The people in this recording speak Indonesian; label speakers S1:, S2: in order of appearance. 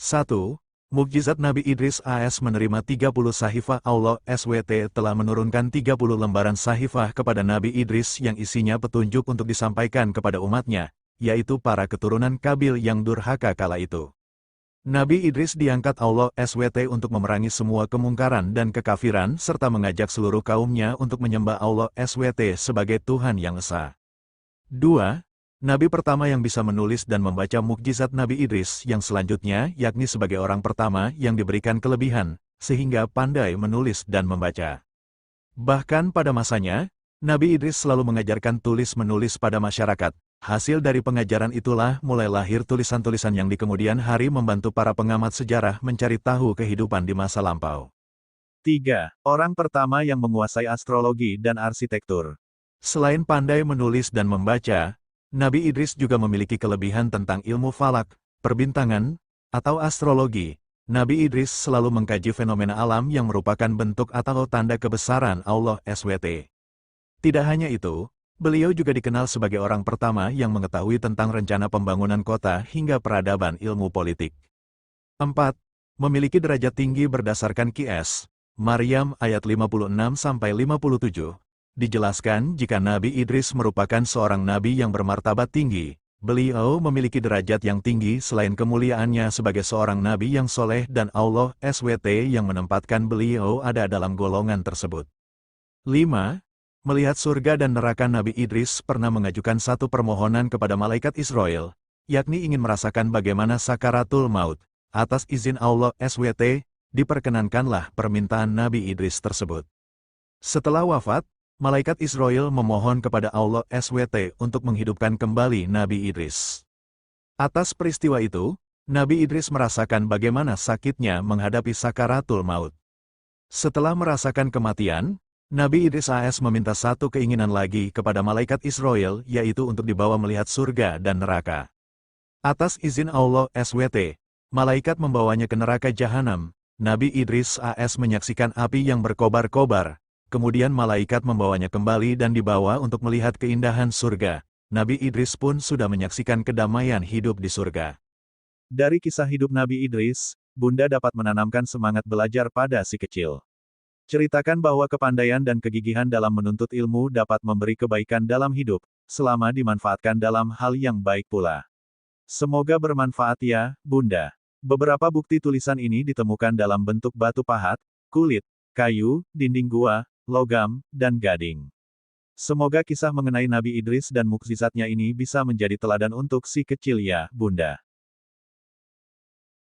S1: 1. Mukjizat Nabi Idris AS menerima 30 sahifah. Allah SWT telah menurunkan 30 lembaran sahifah kepada Nabi Idris yang isinya petunjuk untuk disampaikan kepada umatnya, yaitu para keturunan Kabil yang durhaka kala itu. Nabi Idris diangkat Allah SWT untuk memerangi semua kemungkaran dan kekafiran serta mengajak seluruh kaumnya untuk menyembah Allah SWT sebagai Tuhan yang Esa. 2. Nabi pertama yang bisa menulis dan membaca mukjizat Nabi Idris yang selanjutnya, yakni sebagai orang pertama yang diberikan kelebihan, sehingga pandai menulis dan membaca. Bahkan pada masanya, Nabi Idris selalu mengajarkan tulis-menulis pada masyarakat. Hasil dari pengajaran itulah mulai lahir tulisan-tulisan yang di kemudian hari membantu para pengamat sejarah mencari tahu kehidupan di masa lampau. 3. Orang pertama yang menguasai astrologi dan arsitektur. Selain pandai menulis dan membaca, Nabi Idris juga memiliki kelebihan tentang ilmu falak, perbintangan, atau astrologi. Nabi Idris selalu mengkaji fenomena alam yang merupakan bentuk atau tanda kebesaran Allah SWT. Tidak hanya itu, beliau juga dikenal sebagai orang pertama yang mengetahui tentang rencana pembangunan kota hingga peradaban ilmu politik. 4. Memiliki derajat tinggi berdasarkan Qs. Maryam ayat 56-57. Dijelaskan jika Nabi Idris merupakan seorang nabi yang bermartabat tinggi, beliau memiliki derajat yang tinggi selain kemuliaannya sebagai seorang nabi yang soleh dan Allah SWT yang menempatkan beliau ada dalam golongan tersebut. 5. Melihat surga dan neraka. Nabi Idris pernah mengajukan satu permohonan kepada malaikat Israel, yakni ingin merasakan bagaimana sakaratul maut. Atas izin Allah SWT, diperkenankanlah permintaan Nabi Idris tersebut. Setelah wafat, malaikat Israel memohon kepada Allah SWT untuk menghidupkan kembali Nabi Idris. Atas peristiwa itu, Nabi Idris merasakan bagaimana sakitnya menghadapi sakaratul maut. Setelah merasakan kematian, Nabi Idris AS meminta satu keinginan lagi kepada malaikat Israel, yaitu untuk dibawa melihat surga dan neraka. Atas izin Allah SWT, malaikat membawanya ke neraka Jahanam. Nabi Idris AS menyaksikan api yang berkobar-kobar. Kemudian malaikat membawanya kembali dan dibawa untuk melihat keindahan surga. Nabi Idris pun sudah menyaksikan kedamaian hidup di surga. Dari kisah hidup Nabi Idris, Bunda dapat menanamkan semangat belajar pada si kecil. Ceritakan bahwa kepandaian dan kegigihan dalam menuntut ilmu dapat memberi kebaikan dalam hidup, selama dimanfaatkan dalam hal yang baik pula. Semoga bermanfaat ya, Bunda. Beberapa bukti tulisan ini ditemukan dalam bentuk batu pahat, kulit, kayu, dinding gua, logam, dan gading. Semoga kisah mengenai Nabi Idris dan mukjizatnya ini bisa menjadi teladan untuk si kecil ya, Bunda.